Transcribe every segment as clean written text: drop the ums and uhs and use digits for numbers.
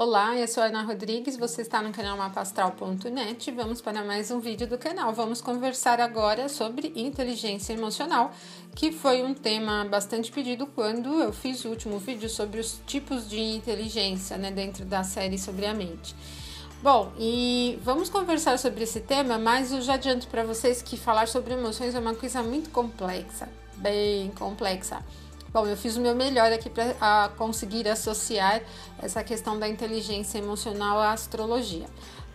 Olá, eu sou a Ana Rodrigues, você está no canal mapastral.net. Vamos para mais um vídeo do canal. Vamos conversar agora sobre inteligência emocional, que foi um tema bastante pedido quando eu fiz o último vídeo sobre os tipos de inteligência, dentro da série sobre a mente. Bom, e vamos conversar sobre esse tema, mas eu já adianto para vocês que falar sobre emoções é uma coisa muito complexa, bem complexa. Bom, eu fiz o meu melhor aqui para conseguir associar essa questão da inteligência emocional à astrologia,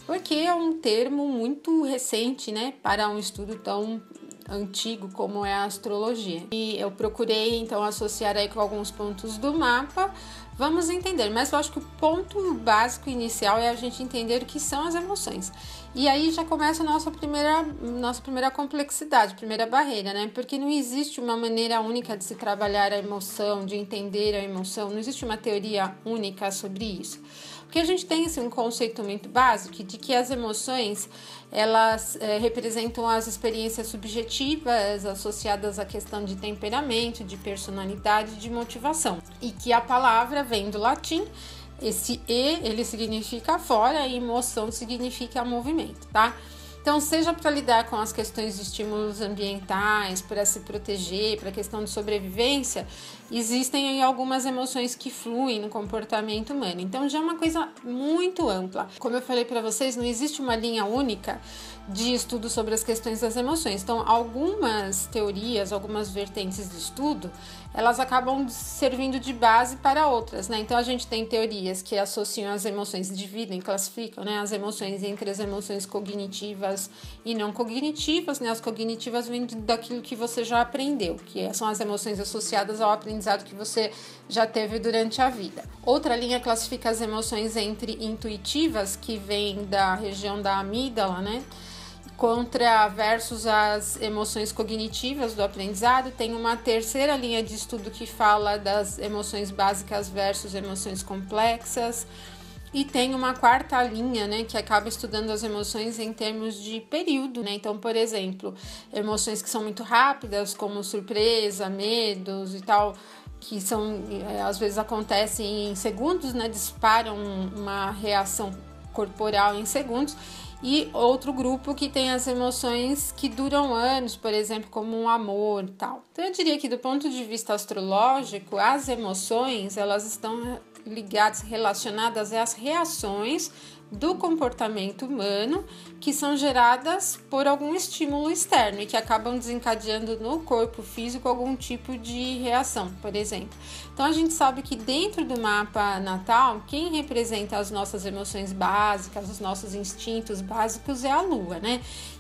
porque é um termo muito recente, para um estudo tão antigo como é a astrologia. E eu procurei, então, associar aí com alguns pontos do mapa. Vamos entender, mas eu acho que o ponto básico inicial é a gente entender o que são as emoções. E aí já começa a nossa primeira complexidade, primeira barreira, Porque não existe uma maneira única de se trabalhar a emoção, de entender a emoção, não existe uma teoria única sobre isso. Porque a gente tem um conceito muito básico de que as emoções, elas representam as experiências subjetivas associadas à questão de temperamento, de personalidade, de motivação. E que a palavra vem do latim, esse E, ele significa fora e emoção significa movimento, tá? Então, seja para lidar com as questões de estímulos ambientais, para se proteger, para a questão de sobrevivência, existem aí algumas emoções que fluem no comportamento humano. Então, já é uma coisa muito ampla. Como eu falei para vocês, não existe uma linha única de estudo sobre as questões das emoções. Então, algumas teorias, algumas vertentes de estudo, elas acabam servindo de base para outras, Então, a gente tem teorias que associam as emoções, dividem, classificam, as emoções entre as emoções cognitivas e não cognitivas, As cognitivas vêm daquilo que você já aprendeu, que são as emoções associadas ao aprendizado que você já teve durante a vida. Outra linha classifica as emoções entre intuitivas, que vem da região da amígdala, contra versus as emoções cognitivas do aprendizado. Tem uma terceira linha de estudo que fala das emoções básicas versus emoções complexas. E tem uma quarta linha, que acaba estudando as emoções em termos de período, Então, por exemplo, emoções que são muito rápidas, como surpresa, medos e tal, que são, às vezes acontecem em segundos, Disparam uma reação corporal em segundos. E outro grupo que tem as emoções que duram anos, por exemplo, como um amor e tal. Então, eu diria que do ponto de vista astrológico, as emoções, elas estão ligadas, relacionadas às reações do comportamento humano que são geradas por algum estímulo externo e que acabam desencadeando no corpo físico algum tipo de reação, por exemplo. Então, a gente sabe que dentro do mapa natal, quem representa as nossas emoções básicas, os nossos instintos básicos é a Lua,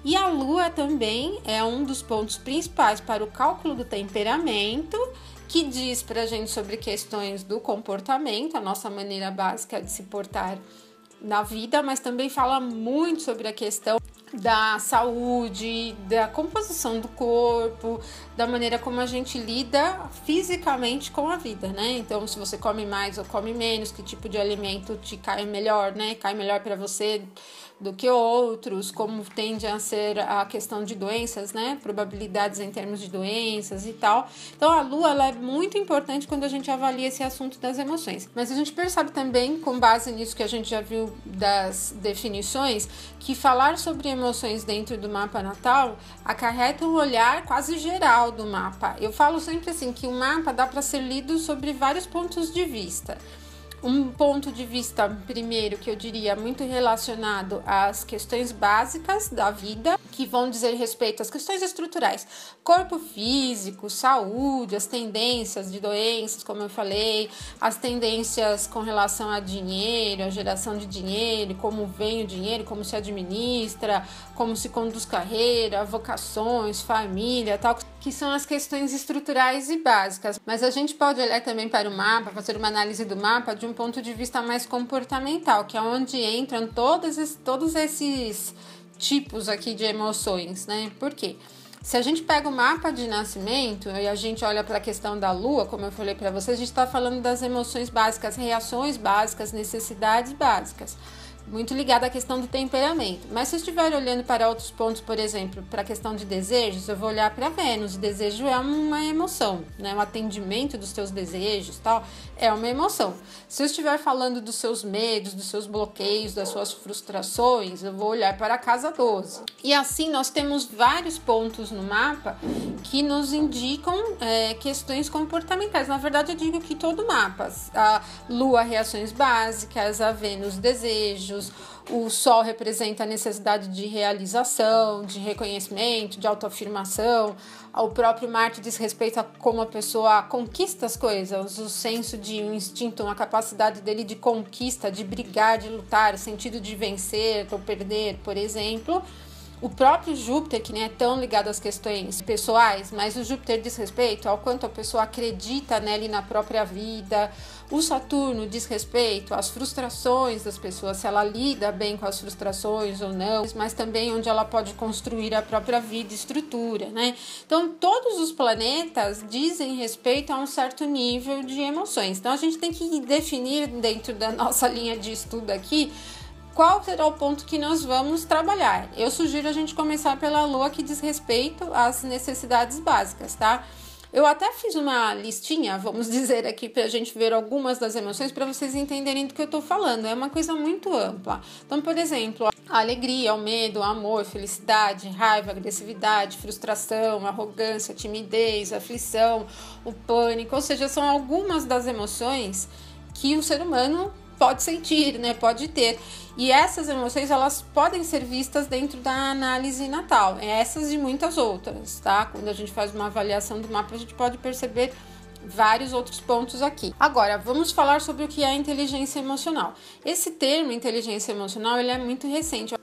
E a Lua também é um dos pontos principais para o cálculo do temperamento, que diz pra gente sobre questões do comportamento, a nossa maneira básica de se portar na vida, mas também fala muito sobre a questão da saúde, da composição do corpo, da maneira como a gente lida fisicamente com a vida, Então, se você come mais ou come menos, que tipo de alimento te cai melhor, Cai melhor para você do que outros, como tende a ser a questão de doenças, Probabilidades em termos de doenças e tal. Então, a Lua, ela é muito importante quando a gente avalia esse assunto das emoções. Mas a gente percebe também, com base nisso que a gente já viu das definições, que falar sobre emoções dentro do mapa natal acarreta um olhar quase geral do mapa. Eu falo sempre assim, que o mapa dá para ser lido sobre vários pontos de vista. Um ponto de vista, primeiro, que eu diria muito relacionado às questões básicas da vida, que vão dizer respeito às questões estruturais, corpo físico, saúde, as tendências de doenças, como eu falei, as tendências com relação a dinheiro, a geração de dinheiro, como vem o dinheiro, como se administra, como se conduz carreira, vocações, família, tal, que são as questões estruturais e básicas. Mas a gente pode olhar também para o mapa, fazer uma análise do mapa de um ponto de vista mais comportamental, que é onde entram todos esses tipos aqui de emoções, Por quê? Se a gente pega o mapa de nascimento e a gente olha para a questão da Lua, como eu falei para vocês, a gente está falando das emoções básicas, reações básicas, necessidades básicas. muito ligada à questão do temperamento. Mas se eu estiver olhando para outros pontos, por exemplo, para a questão de desejos, eu vou olhar para Vênus. O desejo é uma emoção, né? O atendimento dos seus desejos, tal, é uma emoção. Se eu estiver falando dos seus medos, dos seus bloqueios, das suas frustrações, eu vou olhar para a casa 12. E assim nós temos vários pontos no mapa que nos indicam questões comportamentais. Na verdade, eu digo que todo mapa, a Lua, reações básicas, a Vênus, desejos, o Sol representa a necessidade de realização, de reconhecimento, de autoafirmação. O próprio Marte diz respeito a como a pessoa conquista as coisas, o senso de um instinto, uma capacidade dele de conquista, de brigar, de lutar, o sentido de vencer ou perder, por exemplo. O próprio Júpiter, que nem é tão ligado às questões pessoais, mas o Júpiter diz respeito ao quanto a pessoa acredita nela e na própria vida. O Saturno diz respeito às frustrações das pessoas, se ela lida bem com as frustrações ou não, mas também onde ela pode construir a própria vida e estrutura, né? Então, todos os planetas dizem respeito a um certo nível de emoções. Então, a gente tem que definir dentro da nossa linha de estudo aqui qual será o ponto que nós vamos trabalhar. Eu sugiro a gente começar pela Lua, que diz respeito às necessidades básicas, tá? Eu até fiz uma listinha, vamos dizer aqui, para a gente ver algumas das emoções, para vocês entenderem do que eu estou falando. É uma coisa muito ampla. Então, por exemplo, a alegria, o medo, o amor, felicidade, raiva, agressividade, frustração, arrogância, timidez, aflição, o pânico. Ou seja, são algumas das emoções que o ser humano pode sentir, né? Pode ter. E essas emoções, elas podem ser vistas dentro da análise natal. Essas e muitas outras, tá? Quando a gente faz uma avaliação do mapa, a gente pode perceber vários outros pontos aqui. Agora, vamos falar sobre o que é inteligência emocional. Esse termo, inteligência emocional, ele é muito recente,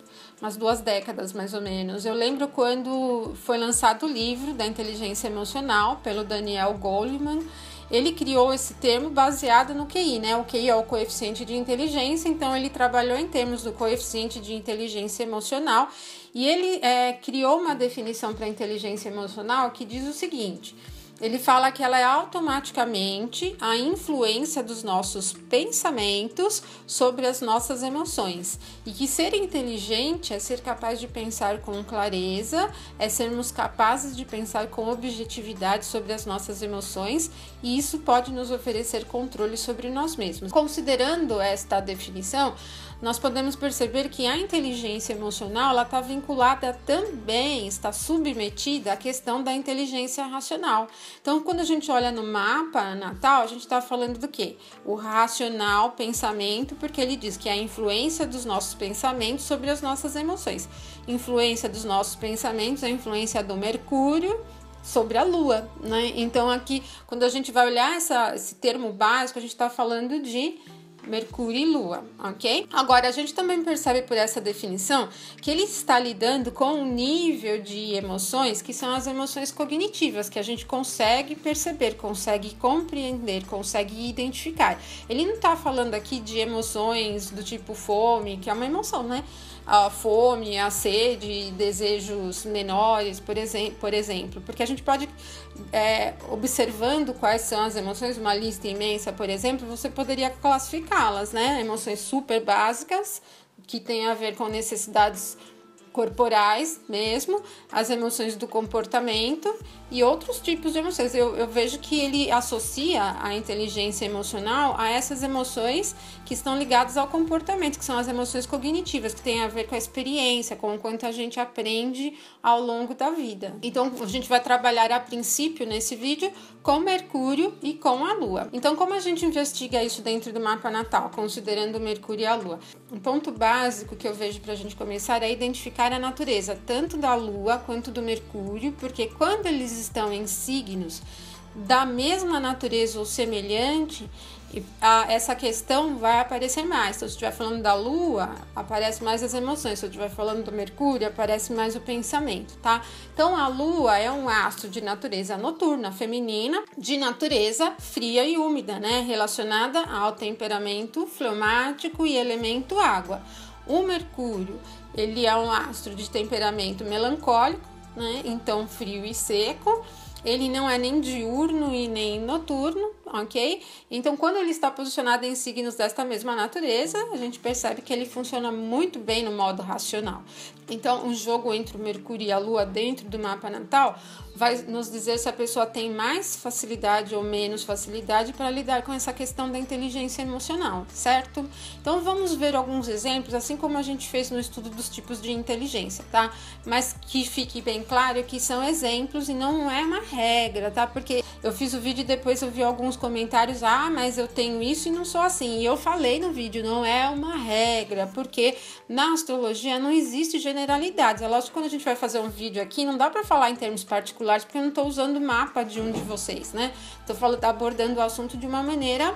umas 2 décadas mais ou menos. Eu lembro quando foi lançado o livro da inteligência emocional pelo Daniel Goleman. Ele criou esse termo baseado no QI, né? O QI é o coeficiente de inteligência, então ele trabalhou em termos do coeficiente de inteligência emocional e ele criou uma definição para a inteligência emocional que diz o seguinte: ele fala que ela é automaticamente a influência dos nossos pensamentos sobre as nossas emoções. E que ser inteligente é ser capaz de pensar com clareza, é sermos capazes de pensar com objetividade sobre as nossas emoções, e isso pode nos oferecer controle sobre nós mesmos. Considerando esta definição, nós podemos perceber que a inteligência emocional ela está vinculada também, está submetida à questão da inteligência racional. Então, quando a gente olha no mapa natal, a gente está falando do quê? O racional pensamento, porque ele diz que é a influência dos nossos pensamentos sobre as nossas emoções. Influência dos nossos pensamentos, a influência do Mercúrio sobre a Lua, né? Então, aqui, quando a gente vai olhar esse termo básico, a gente está falando de Mercúrio e Lua, ok? Agora, a gente também percebe por essa definição que ele está lidando com um nível de emoções que são as emoções cognitivas, que a gente consegue perceber, consegue compreender, consegue identificar. Ele não está falando aqui de emoções do tipo fome, que é uma emoção, né? A fome, a sede, desejos menores, por exemplo, porque a gente pode, observando quais são as emoções, uma lista imensa, por exemplo, você poderia classificá-las, né? Emoções super básicas, que tem a ver com necessidades corporais mesmo, as emoções do comportamento e outros tipos de emoções. Eu vejo que ele associa a inteligência emocional a essas emoções que estão ligadas ao comportamento, que são as emoções cognitivas, que têm a ver com a experiência, com o quanto a gente aprende ao longo da vida. Então, a gente vai trabalhar a princípio nesse vídeo com Mercúrio e com a Lua. Então, como a gente investiga isso dentro do mapa natal, considerando Mercúrio e a Lua? Um ponto básico que eu vejo para a gente começar é identificar a natureza, tanto da Lua quanto do Mercúrio, porque quando eles estão em signos da mesma natureza ou semelhante, essa questão vai aparecer mais. Então, se eu estiver falando da Lua, aparece mais as emoções. Se eu estiver falando do Mercúrio, aparece mais o pensamento, tá? Então, a Lua é um astro de natureza noturna, feminina, de natureza fria e úmida, né? Relacionada ao temperamento fleumático e elemento água. O Mercúrio, ele é um astro de temperamento melancólico, né? Então, frio e seco. ele não é nem diurno e nem noturno, ok? Então, quando ele está posicionado em signos desta mesma natureza, a gente percebe que ele funciona muito bem no modo racional. Então, o jogo entre o Mercúrio e a Lua dentro do mapa natal vai nos dizer se a pessoa tem mais facilidade ou menos facilidade para lidar com essa questão da inteligência emocional, certo? Então, vamos ver alguns exemplos, assim como a gente fez no estudo dos tipos de inteligência, tá? Mas que fique bem claro que são exemplos e não é uma regra, tá? Porque eu fiz o vídeo e depois eu vi alguns comentários, mas eu tenho isso e não sou assim. E eu falei no vídeo, não é uma regra, porque na astrologia não existe generalidades. É lógico que quando a gente vai fazer um vídeo aqui, não dá para falar em termos particulares, porque eu não estou usando o mapa de um de vocês, né? Estou abordando o assunto de uma maneira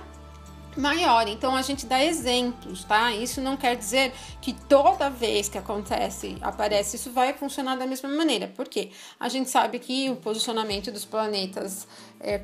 maior, então a gente dá exemplos, tá? Isso não quer dizer que toda vez que aparece, isso vai funcionar da mesma maneira, porque a gente sabe que o posicionamento dos planetas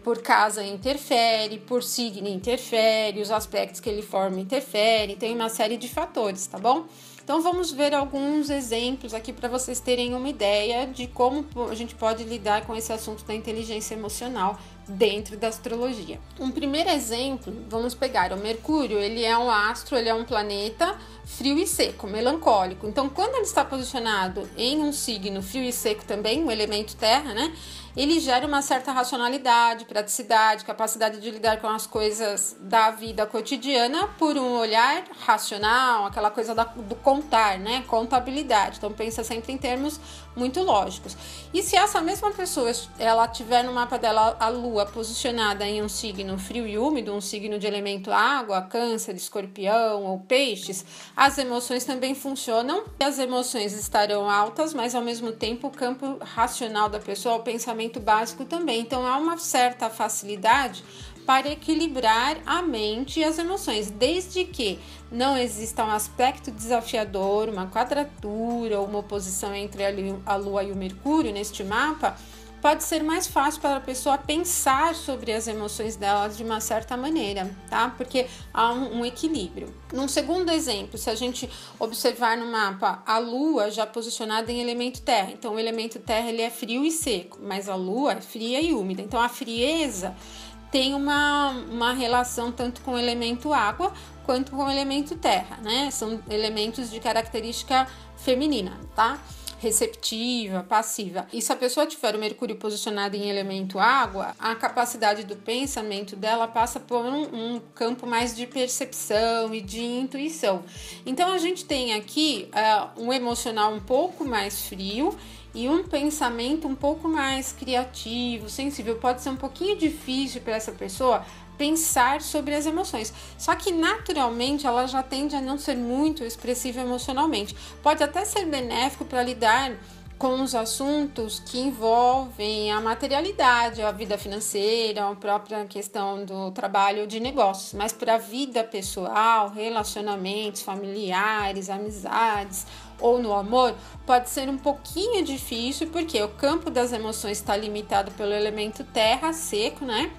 por casa interfere, por signo interfere, os aspectos que ele forma interferem, tem uma série de fatores, tá bom? Então vamos ver alguns exemplos aqui para vocês terem uma ideia de como a gente pode lidar com esse assunto da inteligência emocional dentro da astrologia. Um primeiro exemplo, vamos pegar o Mercúrio, ele é um astro, ele é um planeta frio e seco, melancólico. Então, quando ele está posicionado em um signo frio e seco também, o elemento terra, né? Ele gera uma certa racionalidade, praticidade, capacidade de lidar com as coisas da vida cotidiana por um olhar racional, aquela coisa do contar, né? Contabilidade. Então, pensa sempre em termos muito lógicos. E se essa mesma pessoa, ela tiver no mapa dela a Lua posicionada em um signo frio e úmido, um signo de elemento água, câncer, escorpião ou peixes, as emoções também funcionam. As emoções estarão altas, mas ao mesmo tempo o campo racional da pessoa, o pensamento básico também. Então há uma certa facilidade para equilibrar a mente e as emoções, desde que não exista um aspecto desafiador, uma quadratura ou uma oposição entre a Lua e o Mercúrio neste mapa. Pode ser mais fácil para a pessoa pensar sobre as emoções dela de uma certa maneira, tá? Porque há um equilíbrio. Num segundo exemplo, se a gente observar no mapa a Lua já posicionada em elemento terra. Então, o elemento terra ele é frio e seco, mas a Lua é fria e úmida. Então, a frieza tem uma relação tanto com o elemento água quanto com o elemento terra, né? São elementos de característica feminina, tá? Receptiva, passiva. E se a pessoa tiver o Mercúrio posicionado em elemento água, a capacidade do pensamento dela passa por um campo mais de percepção e de intuição. Então a gente tem aqui um emocional um pouco mais frio e um pensamento um pouco mais criativo, sensível. Pode ser um pouquinho difícil para essa pessoa pensar sobre as emoções, só que naturalmente ela já tende a não ser muito expressiva emocionalmente. Pode até ser benéfico para lidar com os assuntos que envolvem a materialidade, a vida financeira, a própria questão do trabalho de negócios, mas para a vida pessoal, relacionamentos familiares, amizades ou no amor, pode ser um pouquinho difícil, porque o campo das emoções está limitado pelo elemento terra, seco, né?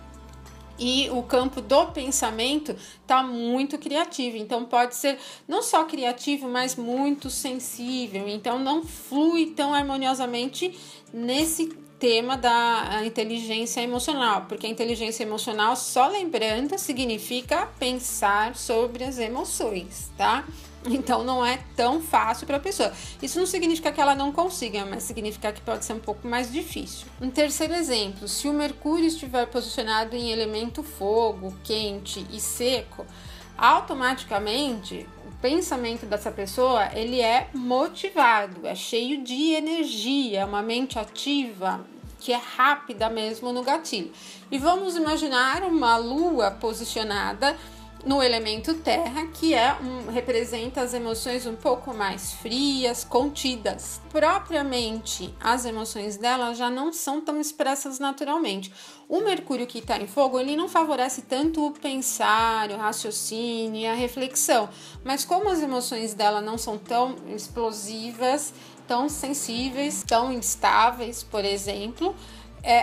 E o campo do pensamento está muito criativo, então pode ser não só criativo, mas muito sensível, então não flui tão harmoniosamente nesse tema da inteligência emocional, porque a inteligência emocional, só lembrando, significa pensar sobre as emoções, tá? Então não é tão fácil para a pessoa. Isso não significa que ela não consiga, mas significa que pode ser um pouco mais difícil. Um terceiro exemplo, se o Mercúrio estiver posicionado em elemento fogo, quente e seco, automaticamente o pensamento dessa pessoa ele é motivado, é cheio de energia, é uma mente ativa, que é rápida mesmo no gatilho. E vamos imaginar uma lua posicionada no elemento terra, que representa as emoções um pouco mais frias, contidas. Propriamente, as emoções dela já não são tão expressas naturalmente. O Mercúrio que está em fogo, ele não favorece tanto o pensar, o raciocínio e a reflexão. Mas como as emoções dela não são tão explosivas, tão sensíveis, tão instáveis, por exemplo,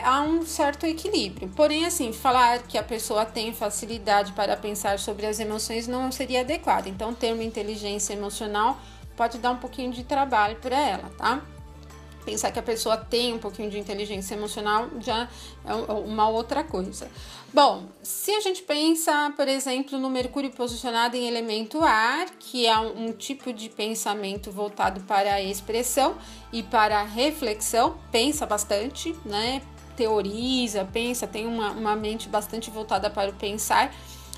há um certo equilíbrio. Porém, assim, falar que a pessoa tem facilidade para pensar sobre as emoções não seria adequado. Então, o termo inteligência emocional pode dar um pouquinho de trabalho para ela, tá? Pensar que a pessoa tem um pouquinho de inteligência emocional já é uma outra coisa. Bom, se a gente pensa, por exemplo, no Mercúrio posicionado em elemento ar, que é um tipo de pensamento voltado para a expressão e para a reflexão, pensa bastante, né? Teoriza, pensa, tem uma mente bastante voltada para o pensar.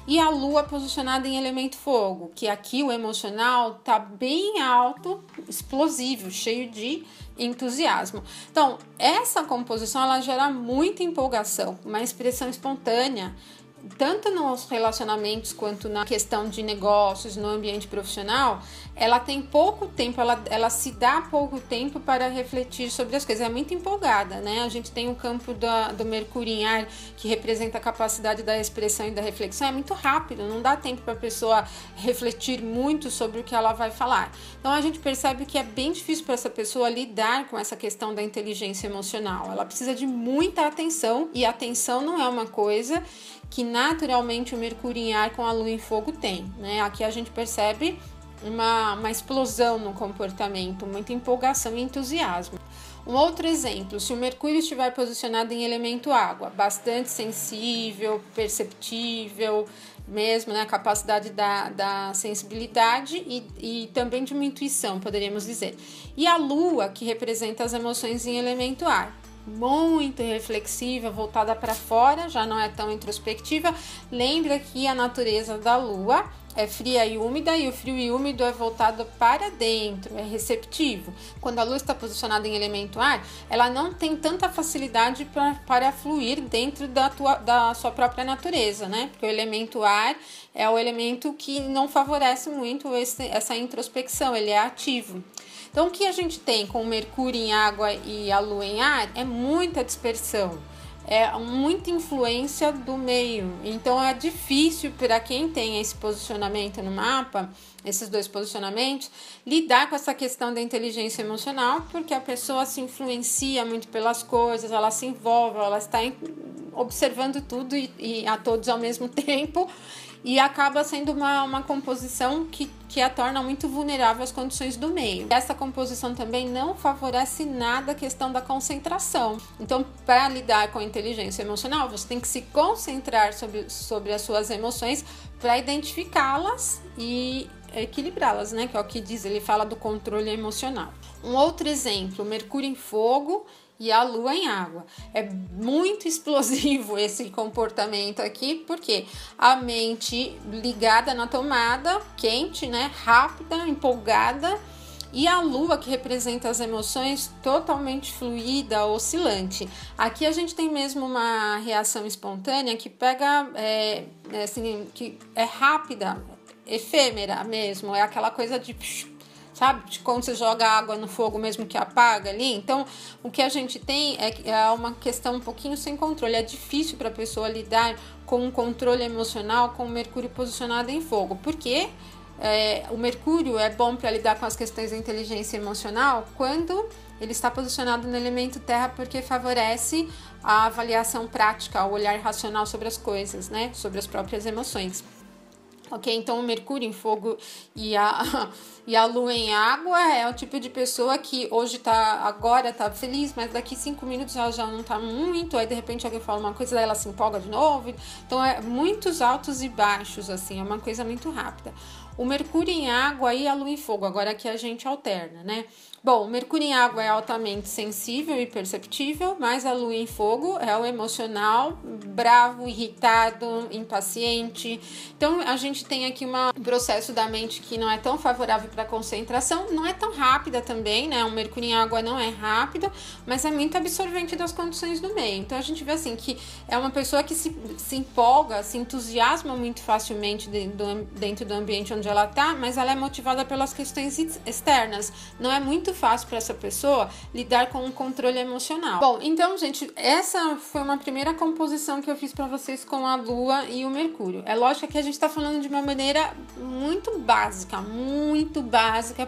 E a Lua posicionada em elemento fogo, que aqui o emocional tá bem alto, explosivo, cheio de entusiasmo. Então, essa composição ela gera muita empolgação, uma expressão espontânea, tanto nos relacionamentos quanto na questão de negócios, no ambiente profissional. Ela tem pouco tempo, ela se dá pouco tempo para refletir sobre as coisas, é muito empolgada, né? A gente tem o campo do Mercúrio em ar, que representa a capacidade da expressão e da reflexão, é muito rápido, não dá tempo para a pessoa refletir muito sobre o que ela vai falar. Então a gente percebe que é bem difícil para essa pessoa lidar com essa questão da inteligência emocional, ela precisa de muita atenção, e atenção não é uma coisa que naturalmente o Mercúrio em ar com a Lua em fogo tem, né? Aqui a gente percebe uma explosão no comportamento, muita empolgação e entusiasmo. Um outro exemplo, se o Mercúrio estiver posicionado em elemento água, bastante sensível, perceptível mesmo, né? A capacidade da sensibilidade e também de uma intuição, poderíamos dizer. E a Lua, que representa as emoções em elemento ar, muito reflexiva, voltada para fora, já não é tão introspectiva. Lembra que a natureza da Lua é fria e úmida, e o frio e úmido é voltado para dentro, é receptivo. Quando a Lua está posicionada em elemento ar, ela não tem tanta facilidade para fluir dentro da sua própria natureza, né? Porque o elemento ar é o elemento que não favorece muito essa introspecção, ele é ativo. Então, o que a gente tem com o Mercúrio em água e a Lua em ar é muita dispersão, é muita influência do meio. Então, é difícil para quem tem esse posicionamento no mapa, esses dois posicionamentos, lidar com essa questão da inteligência emocional, porque a pessoa se influencia muito pelas coisas, ela se envolve, ela está observando tudo e a todos ao mesmo tempo, e acaba sendo uma composição que a torna muito vulnerável às condições do meio. Essa composição também não favorece nada a questão da concentração. Então, para lidar com a inteligência emocional, você tem que se concentrar sobre as suas emoções para identificá-las e equilibrá-las, né? Que é o que diz, ele fala do controle emocional. Um outro exemplo, Mercúrio em fogo e a Lua em água. É muito explosivo esse comportamento aqui, porque a mente ligada na tomada, quente, né, rápida, empolgada, e a Lua, que representa as emoções, totalmente fluida, oscilante. Aqui a gente tem mesmo uma reação espontânea que pega, assim, que é rápida, efêmera mesmo, é aquela coisa de... sabe? De quando você joga água no fogo mesmo que apaga ali. Então, o que a gente tem é uma questão um pouquinho sem controle. É difícil para a pessoa lidar com um controle emocional com o Mercúrio posicionado em fogo. Porque o Mercúrio é bom para lidar com as questões da inteligência emocional quando ele está posicionado no elemento terra, porque favorece a avaliação prática, o olhar racional sobre as coisas, né? Sobre as próprias emoções. Ok, então o Mercúrio em fogo e a Lua em água é o tipo de pessoa que hoje agora tá feliz, mas daqui 5 minutos ela já não tá muito, aí de repente alguém fala uma coisa, daí ela se empolga de novo. Então é muitos altos e baixos, assim, é uma coisa muito rápida. O Mercúrio em água e a Lua em fogo, agora aqui a gente alterna, né? Bom, o Mercúrio em água é altamente sensível e perceptível, mas a Lua em fogo é o emocional, bravo, irritado, impaciente. Então, a gente tem aqui um processo da mente que não é tão favorável para a concentração, não é tão rápida também, né? O Mercúrio em água não é rápido, mas é muito absorvente das condições do meio. Então, a gente vê assim que é uma pessoa que se empolga, se entusiasma muito facilmente dentro do ambiente onde ela está, mas ela é motivada pelas questões externas. Não é muito fácil para essa pessoa lidar com o controle emocional. Bom, então, gente, essa foi uma primeira composição que eu fiz para vocês com a Lua e o Mercúrio. É lógico que a gente está falando de uma maneira muito básica,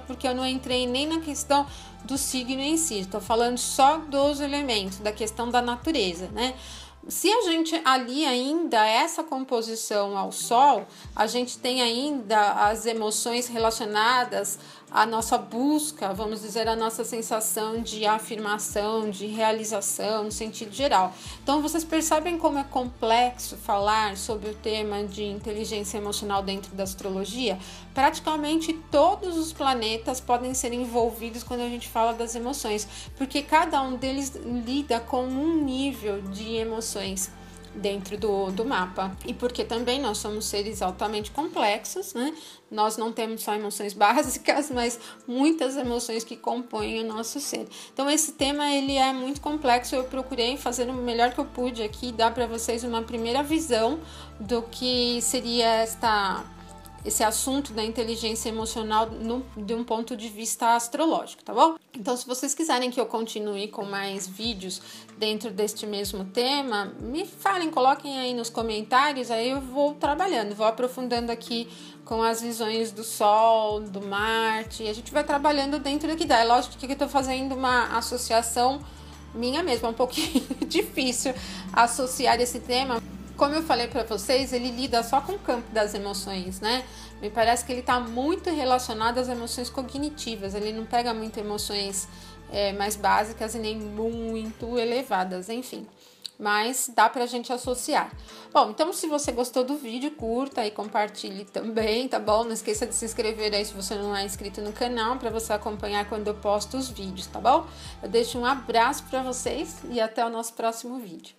porque eu não entrei nem na questão do signo em si, estou falando só dos elementos, da questão da natureza, né? Se a gente alia ainda essa composição ao Sol, a gente tem ainda as emoções relacionadas à nossa busca, vamos dizer, a nossa sensação de afirmação, de realização, no sentido geral. Então, vocês percebem como é complexo falar sobre o tema de inteligência emocional dentro da astrologia? Praticamente todos os planetas podem ser envolvidos quando a gente fala das emoções, porque cada um deles lida com um nível de emoções dentro do mapa, e porque também nós somos seres altamente complexos, né? Nós não temos só emoções básicas, mas muitas emoções que compõem o nosso ser. Então esse tema ele é muito complexo, eu procurei fazer o melhor que eu pude aqui, dar para vocês uma primeira visão do que seria esse assunto da inteligência emocional de um ponto de vista astrológico, tá bom? Então, se vocês quiserem que eu continue com mais vídeos dentro deste mesmo tema, me falem, coloquem aí nos comentários, aí eu vou trabalhando, vou aprofundando aqui com as visões do Sol, do Marte, e a gente vai trabalhando dentro do que dá. É lógico que eu tô fazendo uma associação minha mesma, é um pouquinho difícil associar esse tema. Como eu falei para vocês, ele lida só com o campo das emoções, né? Me parece que ele está muito relacionado às emoções cognitivas, ele não pega muito emoções mais básicas e nem muito elevadas, enfim. Mas dá pra gente associar. Bom, então se você gostou do vídeo, curta e compartilhe também, tá bom? Não esqueça de se inscrever aí se você não é inscrito no canal, para você acompanhar quando eu posto os vídeos, tá bom? Eu deixo um abraço para vocês e até o nosso próximo vídeo.